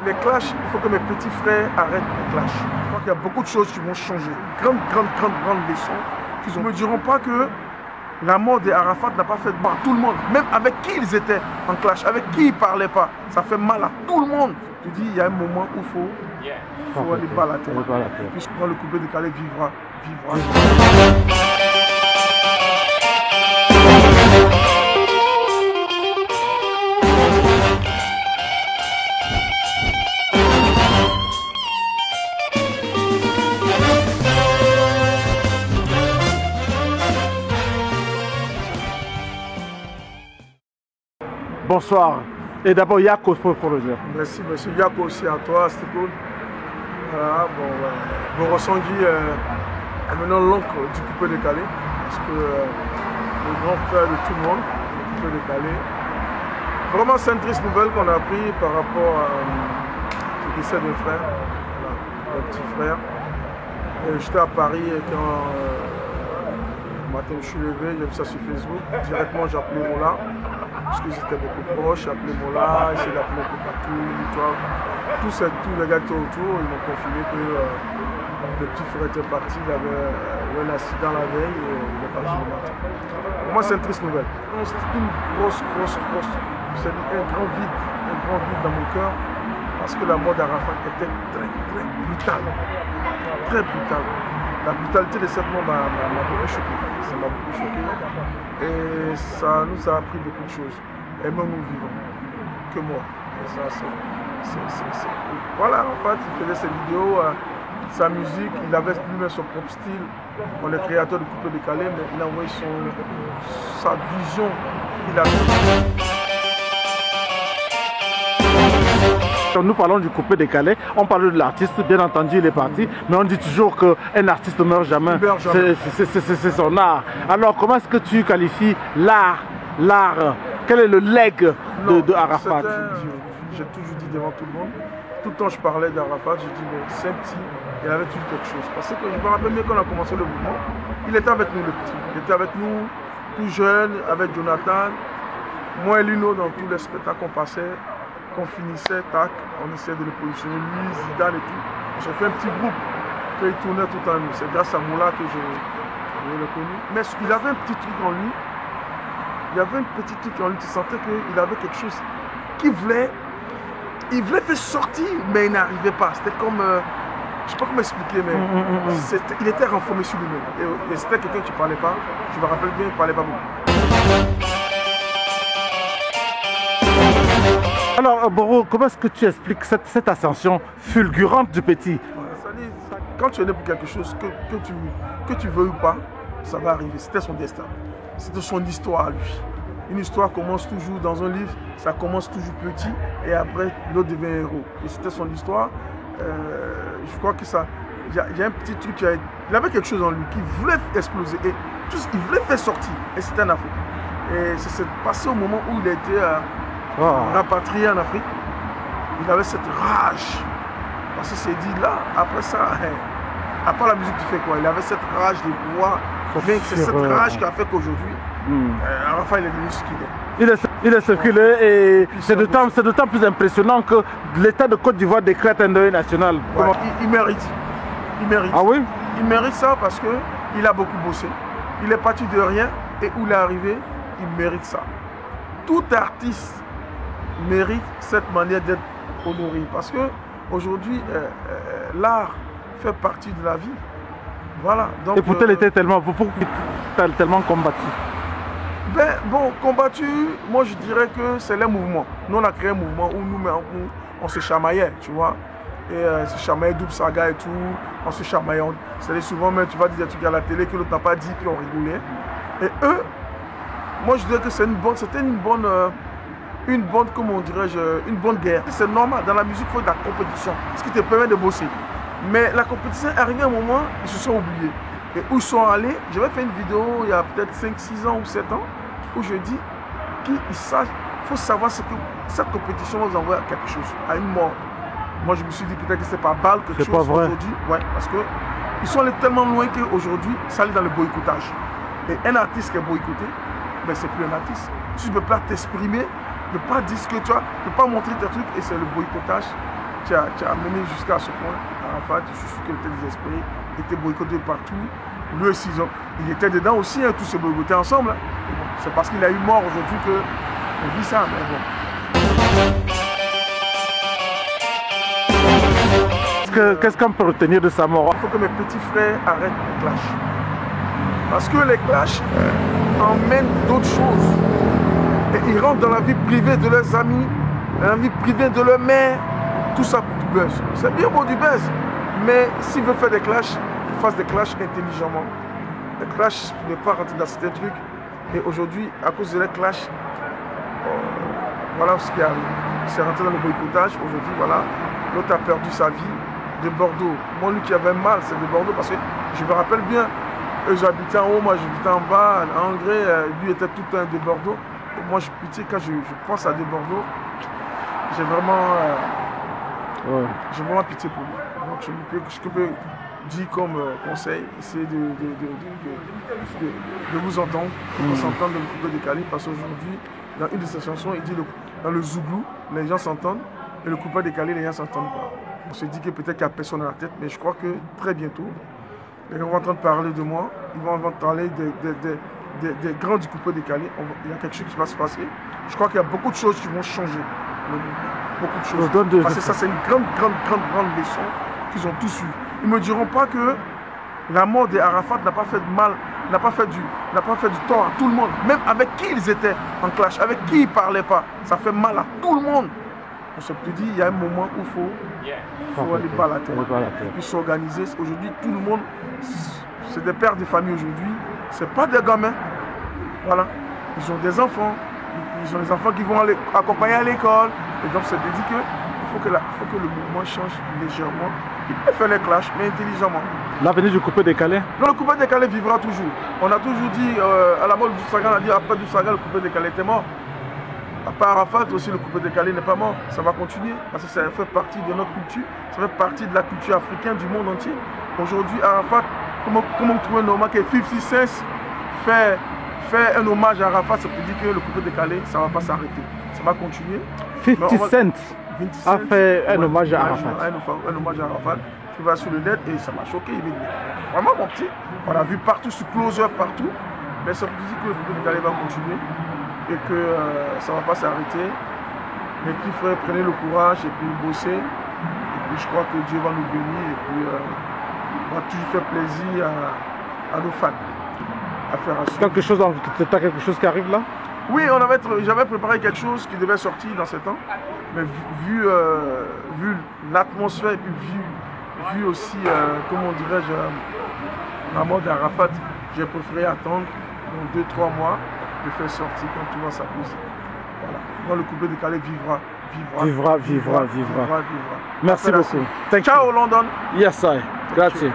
Les clashs, il faut que mes petits frères arrêtent les clashs. Je crois qu'il y a beaucoup de choses qui vont changer. Grande leçon. Ils ne me diront pas que la mort d'Arafat n'a pas fait de mal à tout le monde. Même avec qui ils étaient en clash, avec qui ils ne parlaient pas. Ça fait mal à tout le monde. Je dis, il y a un moment où il faut aller bas la terre. Puis quand le coupé décalé vivra. Bonsoir. Et d'abord, Yako pour le dire. Merci, monsieur. Yako aussi à toi, c'était cool. Voilà, bon Ressangui est maintenant l'oncle du coupé décalé. Parce que le grand frère de tout le monde, du coupé décalé. Vraiment, c'est une triste nouvelle qu'on a appris par rapport à ce décès d'un frère, un petit frère. J'étais à Paris et quand le matin je suis levé, j'ai vu ça sur Facebook. Directement, j'ai appelé Mola. Parce que j'étais beaucoup proche, j'ai appelé Mola, essayé d'appeler un peu partout, tu vois. Tous les gars qui étaient autour, ils m'ont confirmé que le petit frère était parti, il avait eu un accident la veille et il est parti le matin. Pour moi, c'est une triste nouvelle. C'est une grosse, c'est un grand vide dans mon cœur, parce que la mort d'Arafat était très brutale. Très brutale. La brutalité de cette mort m'a beaucoup choqué. Ça m'a beaucoup choqué. Et ça nous a appris beaucoup de choses. Aimons-nous vivants que mort. Et ça, c'est... Voilà, en fait, il faisait ses vidéos, sa musique, il avait lui-même son propre style. On est créateur de coupé décalé, mais il a envoyé sa vision qu'il avait. Nous parlons du coupé décalé, on parle de l'artiste, bien entendu il est parti, mais on dit toujours qu'un artiste ne meurt jamais, c'est son art. Alors comment est-ce que tu qualifies l'art, quel est le legs de Arafat? J'ai toujours dit devant tout le monde, tout le temps je parlais d'Arafat, j'ai dit mais c'est un petit, il avait toujours quelque chose. Parce que je me rappelle bien quand on a commencé le mouvement, il était avec nous le petit, il était avec nous tout jeune, avec Jonathan, moi et Lino dans tous les spectacles qu'on passait. Qu'on finissait, tac, on essayait de le positionner, lui, Zidane et tout. J'ai fait un petit groupe qu'il tournait tout en nous. C'est grâce à Moula que je l'ai connu. Mais il avait un petit truc en lui. Il avait un petit truc en lui. Tu sentais qu'il avait quelque chose qu'il voulait. Il voulait faire sortir, mais il n'arrivait pas. C'était comme. Je ne sais pas comment expliquer, mais il était renfermé sur lui-même. Et c'était quelqu'un qui ne parlait pas. Je me rappelle bien, il ne parlait pas beaucoup. Alors, Boro, comment est-ce que tu expliques cette ascension fulgurante du petit? Quand tu es né pour quelque chose, que tu veux ou pas, ça va arriver. C'était son destin. C'était son histoire à lui. Une histoire commence toujours dans un livre, ça commence toujours petit, et après, l'autre devient héros. Et c'était son histoire. Je crois que ça... Il y a un petit truc, il avait quelque chose en lui qui voulait exploser. Et il voulait faire sortir. Et c'était en Afrique. Et c'est passé au moment où il a été... rapatrié en Afrique, il avait cette rage. Parce qu'il s'est dit là, après ça, à part la musique, tu fais quoi? Il avait cette rage de pouvoir. C'est cette rage qui a fait qu'aujourd'hui, Arafat il est devenu ce qu'il est. Il est circulé et c'est d'autant plus impressionnant que l'État de Côte d'Ivoire décrète un deuil national. Ouais, il mérite. Ah oui? Il mérite ça parce qu'il a beaucoup bossé. Il est parti de rien et où il est arrivé, il mérite ça. Tout artiste mérite cette manière d'être honoré. Parce que aujourd'hui, l'art fait partie de la vie. Voilà. Donc, et pourtant, il était tellement combattu. Ben, bon, combattu, moi je dirais que c'est les mouvements. Nous, on a créé un mouvement où on se chamaillait, tu vois. Et se chamaillait, double saga et tout. On se chamaillait. C'est souvent, même, tu vas dire des trucs à la télé que l'autre n'a pas dit, puis on rigolait. Et eux, moi je dirais que c'était une bonne, comment dirais-je, une bonne guerre. C'est normal, dans la musique, il faut de la compétition, ce qui te permet de bosser. Mais la compétition est arrivée à un moment, ils se sont oubliés. Et où ils sont allés, j'avais fait une vidéo il y a peut-être 5-6 ans ou 7 ans, où je dis qu'il faut savoir ce que cette compétition va vous envoyer à quelque chose, à une mort. Moi je me suis dit peut-être que c'est pas balle, quelque chose aujourd'hui. Ouais, parce qu'ils sont allés tellement loin qu'aujourd'hui, ça allait dans le boycottage. Et un artiste qui est boycotté, ben c'est plus un artiste. Tu ne peux pas t'exprimer, ne pas dire ce que tu as, ne pas montrer tes trucs, et c'est le boycottage tu as amené jusqu'à ce point. Arafat, je suis sûr qu'il était désespéré, il était boycotté partout. Lui aussi, il était dedans aussi, hein, tous se boycottaient ensemble. Hein. Bon, c'est parce qu'il a eu mort aujourd'hui qu'on dit ça, mais bon. Qu'est-ce qu'on peut retenir de sa mort? Il faut que mes petits frères arrêtent les clashs. Parce que les clashs emmènent d'autres choses. Et ils rentrent dans la vie privée de leurs amis, dans la vie privée de leur mère, tout ça pour du buzz. C'est bien beau du buzz, mais s'ils veulent faire des clashs, qu'ils fassent des clashs intelligemment. Les clashs ne pas rentrer dans certains trucs. Et aujourd'hui, à cause de les clashs, voilà ce qui arrive. C'est rentré dans le boycottage. Aujourd'hui, voilà, l'autre a perdu sa vie de Bordeaux. Moi, lui qui avait mal, c'est de Bordeaux parce que je me rappelle bien, j'habitais en haut, moi j'habitais en bas, en Hongrie, lui était tout un de Bordeaux. Et moi, je pitié quand je pense à de Bordeaux, j'ai vraiment pitié pour lui. Donc, ce que je peux dire comme conseil, c'est de vous entendre, de s'entendre dans le coupé décalé, parce qu'aujourd'hui, dans une de ses chansons, il dit dans le Zouglou, les gens s'entendent, et le coupé décalé, les gens ne s'entendent pas. On se dit que peut-être qu'il n'y a personne dans la tête, mais je crois que très bientôt, les gens vont entendre parler de moi, ils vont entendre parler des grands du coupé décalé. Il y a quelque chose qui va se passer. Je crois qu'il y a beaucoup de choses qui vont changer. Beaucoup de choses. Parce que ça, c'est une grande leçon qu'ils ont tous eu. Ils ne me diront pas que la mort d'Arafat n'a pas fait de mal, n'a pas fait du tort à tout le monde. Même avec qui ils étaient en clash, avec qui ils ne parlaient pas. Ça fait mal à tout le monde. On se dit, il y a un moment où il faut aller par la terre. Et puis s'organiser. Aujourd'hui, tout le monde, c'est des pères de famille aujourd'hui. Ce n'est pas des gamins. Voilà. Ils ont des enfants. Ils ont des enfants qui vont aller accompagner à l'école. Et donc, c'est de dire qu'il faut que le mouvement change légèrement. Il peut faire les clashs, mais intelligemment. L'avenir du coupé décalé? Non, le coupé décalé vivra toujours. On a toujours dit, à la mort du Sagan, on a dit après du Sagan, le coupé décalé était mort. À part Arafat aussi, le coupé décalé n'est pas mort. Ça va continuer parce que ça fait partie de notre culture. Ça fait partie de la culture africaine du monde entier. Aujourd'hui, Arafat, comment vous trouvez normal que 50 Cent fait un hommage à Arafat? Ça veut dire que le coupé décalé, ça ne va pas s'arrêter. Ça va continuer. 50 Cent a fait un hommage à Arafat. Un hommage à Arafat qui va sur le net et ça m'a choqué. Vraiment, mon petit. On a vu partout, sur Closer, partout. Mais ça veut dire que le coupé décalé va continuer. Et que ça ne va pas s'arrêter. Mes petits frères, prenez le courage et puis bossez. Et puis je crois que Dieu va nous bénir et puis on va toujours faire plaisir à nos fans. À faire t'as quelque chose qui arrive là? Oui, j'avais préparé quelque chose qui devait sortir dans ce temps. Mais vu l'atmosphère et puis vu aussi, comment dirais-je, la mort d'Arafat, j'ai préféré attendre dans 2-3 mois de faire sortir quand tout va s'apaiser. Voilà. Moi, le coupé décalé vivra. Merci beaucoup. Ciao, London. Yes, I. Grazie.